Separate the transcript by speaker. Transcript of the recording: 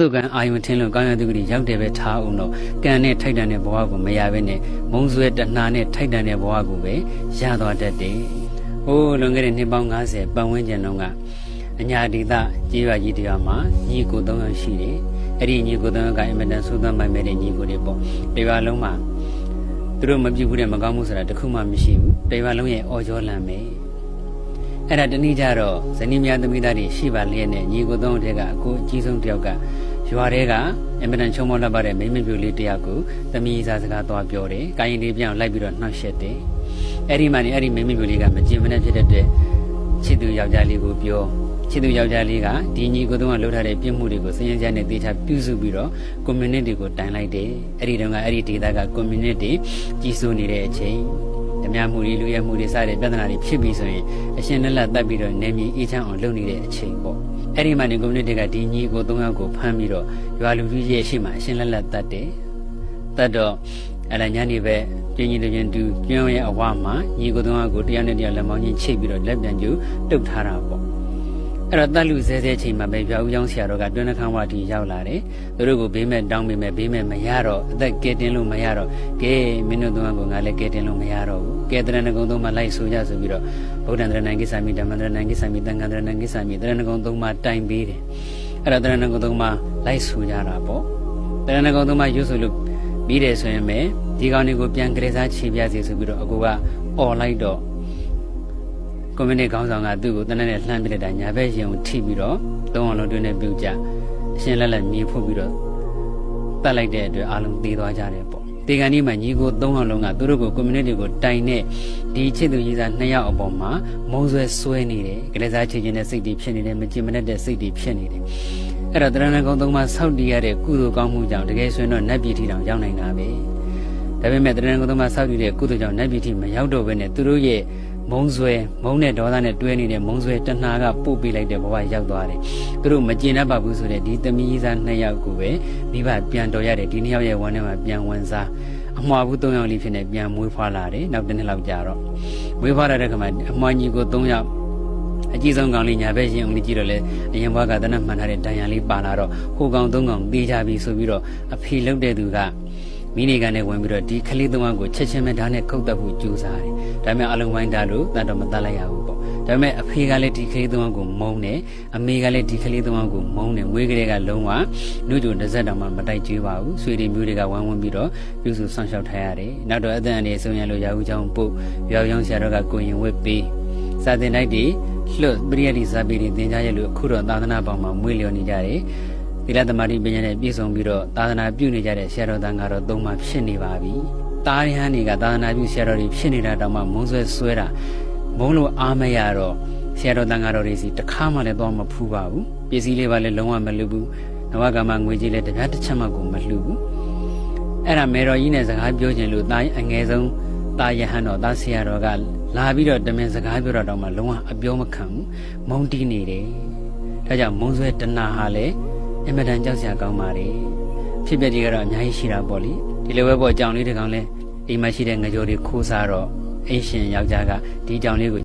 Speaker 1: သူကအာယုံထင်းလို့ကောင်းရသူကလေးရောက်တယ်ပဲထားအောင်တော့ကံနဲ့ထိုက်တန်တဲ့ဘဝကိုမရဘဲနဲ့မုံဆွဲတဏှာနဲ့ထိုက်တန်တဲ့ဘဝကိုပဲရသွားတတ်တယ်။ဟိုးလွန်ခဲ့တဲ့နှစ်ပေါင်း90ပတ်ဝန်းကျင်တုန်းကအညာဒေသကြေးရွာကြီးတရားမှာညီကို3ယောက်ရှိတယ်။အဲ့ဒီညီကို3ယောက်ကအင်မတန်ဆိုးသွမ်းမိုက်မဲ့တဲ့ညီကိုတွေပေါ့။ဒီရွာလုံးမှာသူတို့မပြုတ်ဘူးတဲ့မကောင်းမှုဆိုတာတခုမှမရှိဘူး။ဒီရွာလုံးရဲ့အော်ကြောလန်ပဲ။အဲ့ဒါတနည်းကြတော့ဇနီးများသမီးသားတွေရှိပါလျက်နဲ့ညီကို3ယောက်ထဲကအကိုအကြီးဆုံးတစ်ယောက်ကရွာထဲကအင်မတန်ချုံမောလှပတဲ့မိမပြူလေးတယောက်ကိုသမီးစားစကားသွားပြောတယ်။ကိုင်းရင်လေးပြောင်းလိုက်ပြီးတော့နှောက်ယှက်တယ်။အဲ့ဒီမှနေအဲ့ဒီမိမပြူလေးကမကျင်မနဲ့ဖြစ်တဲ့အတွက်ချစ်သူယောက်ျားလေးကိုပြောချစ်သူယောက်ျားလေးကဒီညီကိုသုံးကလှုပ်ထားတဲ့ပြစ်မှုတွေကိုစည်ရင်စရာနဲ့တေချာပြုစုပြီးတော့ community ကိုတိုင်လိုက်တယ်။အဲ့ဒီတုန်းကအဲ့ဒီဒေသက community ကြီးစိုးနေတဲ့အချိန်ဓမြမှုတွေလူရဲမှုတွေစတဲ့ပြဿနာတွေဖြစ်ပြီးဆိုရင်အရှင်လက်လက်တက်ပြီးတော့နေမြေအေးချမ်းအောင်လုပ်နေတဲ့အချိန်ပေါ့။အဲ့ဒီမှာနေ community ကဒီညီကိုသုံးယောက်ကိုဖမ်းပြီးတော့ရွာလူကြီးရဲ့ရှေ့မှာအရှင်လက်လက်တက်တယ်။တက်တော့အဲ့ဒါညနေပဲပြင်းကြီးတဲ့တူကျွန်းရဲ့အဝမှာညီကိုသုံးယောက်ကိုတရားနဲ့တရားလက်မောင်းချင်းချိတ်ပြီးတော့လက်ပြန်ကျူတုတ်ထားတာပေါ့။အဲ့တော့တက်လူဆဲဆဲချိန်မှာပဲရွာဦးကျောင်းဆရာတော်ကတွန်းနှခမ်းဝါတီရောက်လာတယ်။သူတို့ကိုဘေးမဲ့တောင်းပေးမယ်ဘေးမဲ့မရတော့အသက်ကဲတင်လို့မရတော့ကဲမင်းတို့သုံးယောက်ကိုငါလည်းကဲတင်လို့မရတော့ဘူး။ကဲတရဏဂုံသုံးမှာလိုက်ဆိုကြဆိုပြီးတော့ဗုဒ္ဓံတရဏံကိစ္ဆာမိဓမ္မံတရဏံကိစ္ဆာမိသံဃံတရဏံကိစ္ဆာမိတရဏဂုံသုံးမှာတိုင်ပေးတယ်။အဲ့တော့တရဏဂုံသုံးမှာလိုက်ဆိုကြတာပေါ့။တရဏဂုံသုံးမှာရွတ်ဆိုလို့ပြီးတယ်ဆိုရင်ပဲဒီကောင်တွေကိုပြန်ကြဲစားချေပြစီဆိုပြီးတော့အကူကអော်လိုက်တော့ကွန်မြူနတီခေါင်းဆောင်ကသူ့ကိုတနက်နဲ့လှမ်းပြလိုက်တာညာဘက်ရင်ကိုထိပြီးတော့သုံးအောင်လုံးတွင်းနဲ့ပြုတ်ကြအရှင်လက်လက်မြေဖို့ပြီးတော့တတ်လိုက်တဲ့အတွက်အားလုံးသေသွားကြတယ်ပေါ့ဒီကနေ့မှညီကို3အောင်လုံးကသူတို့ကိုကွန်မြူနတီကိုတိုင်တဲ့ဒီချစ်သူကြီးစား2ယောက်အပေါ်မှာမုံဆွဲဆွဲနေတယ်ကြဲစားချေခြင်းတဲ့စိတ်တွေဖြစ်နေတယ်မကြင်မနဲ့တဲ့စိတ်တွေဖြစ်နေတယ်အဲ့တော့တရဏဂုံ3မှာစောက်တည်ရတဲ့ကုသိုလ်ကောင်းမှုကြောင့်တကယ်ဆိုရင်တော့နတ်ပြည်ထီတောင်ရောက်နိုင်တာပဲဒါပေမဲ့တရဏဂုံ3မှာစောက်တည်တဲ့ကုသိုလ်ကြောင့်နတ်ပြည်ထီမရောက်တော့ဘဲနဲ့သူတို့ရဲ့မုံဆွဲမုံနဲ့ဒေါသနဲ့တွဲနေတဲ့မုံဆွဲတဏှာကပို့ပေးလိုက်တဲ့ဘဝရောက်သွားတယ်သူတို့မကျင်တတ်ပါဘူးဆိုတဲ့ဒီသမီးစား2ယောက်ကိုပဲမိဘပြန်တော်ရတယ်ဒီ2ယောက်ရဲ့ဝမ်းထဲမှာပြန်ဝင်စားအမှားဘူး3ယောက်လေးဖြစ်နေပြန်မွေးဖွားလာတယ်နောက်တစ်နှစ်လောက်ကြာတော့မွေးဖွားလာတဲ့ခါမှာအမှားကြီးကို3ယောက်အကြီးဆုံးကောင်လေးညာဘက်ရင်အောင်လေးကြည့်တော့လေအရင်ဘွားကတနတ်မှန်ထားတဲ့ဒဏ်ရာလေးပါလာတော့ဟိုကောင်3ကောင်သေးကြပြီဆိုပြီးတော့အဖေလှုပ်တဲ့သူကမိနေကန်နဲ့ဝင်ပြီးတော့ဒီခလေး3ယောက်ကိုချက်ချင်းပဲဓာတ်နဲ့ခုတ်တက်ဖို့ကြိုးစားတယ်ဒါပေမဲ့အလုံးဝိုင်းတာလို့တတ်တော့မတတ်လိုက်ရဘူးပေါ့ဒါပေမဲ့အဖေကလည်းဒီခလေး3ယောက်ကိုမုန်းတယ်အမေကလည်းဒီခလေး3ယောက်ကိုမုန်းတယ်မွေးကလေးကလုံးဝနှုတ်ကြုံတစ်စက်တောင်မှမတိုက်ကြွပါဘူးဆွေတွေမျိုးတွေကဝမ်းဝန်းပြီးတော့ပြုစုဆောင်ရှောက်ထားရတယ်နောက်တော့အသက်အန္တရာယ်ဆုံးရလို့ရာဦးချောင်းပုတ်ရောင်ရောင်ဆရာတော်ကကိုရင်ဝစ်ပေးစာသင်တိုက်တွေလွတ်ပရိယတ်ဒီဇာပေတွေသင်ကြားရလို့အခုတော့သာသနာပေါင်းမှာမွေးလျော်နေကြတယ်သီလသမารိပညာနဲ့ပြည့်စုံပြီးတော့သာသနာပြုနေကြတဲ့ဆရာတော်တန်ကတော့3မှဖြစ်နေပါပြီ။တာရဟန်းတွေကသာသနာပြုဆရာတော်တွေဖြစ်နေတာတောင်မှမုံဆွဲတာမုံလို့အားမရတော့ဆရာတော်တန်ကတော့တွေစီတစ်ခါမှလည်းတော့မဖူးပါဘူး။ပစ္စည်းလေးပါလည်းလုံးဝမလူဘူး။နဝကမငွေကြီးလည်းတပြားတစ်ချက်မှကိုမလှူဘူး။အဲ့ဒါမေတော်ကြီးနဲ့စကားပြောခြင်းလို့တာအငယ်ဆုံးတာယဟန်တော်တာဆရာတော်ကလာပြီးတော့တမင်စကားပြောတော့မှလုံးဝအပြောမခံဘူး။မုံတီးနေတယ်။ဒါကြောင့်မုံဆွဲတဏှာဟာလည်းအမတန်ကြောက်စရာကောင်းပါလေဖြစ်ပျက်တွေကတော့အများကြီးရှိတာပေါ့လေဒီလိုပဲပေါ့အကြောင်လေးတစ်ကောင်လဲအိမ်မှာရှိတဲ့ငကြော်တွေခိုးစားတော့အိမ်ရှင်ယောက်ျားကဒီအကြောင်လေးကို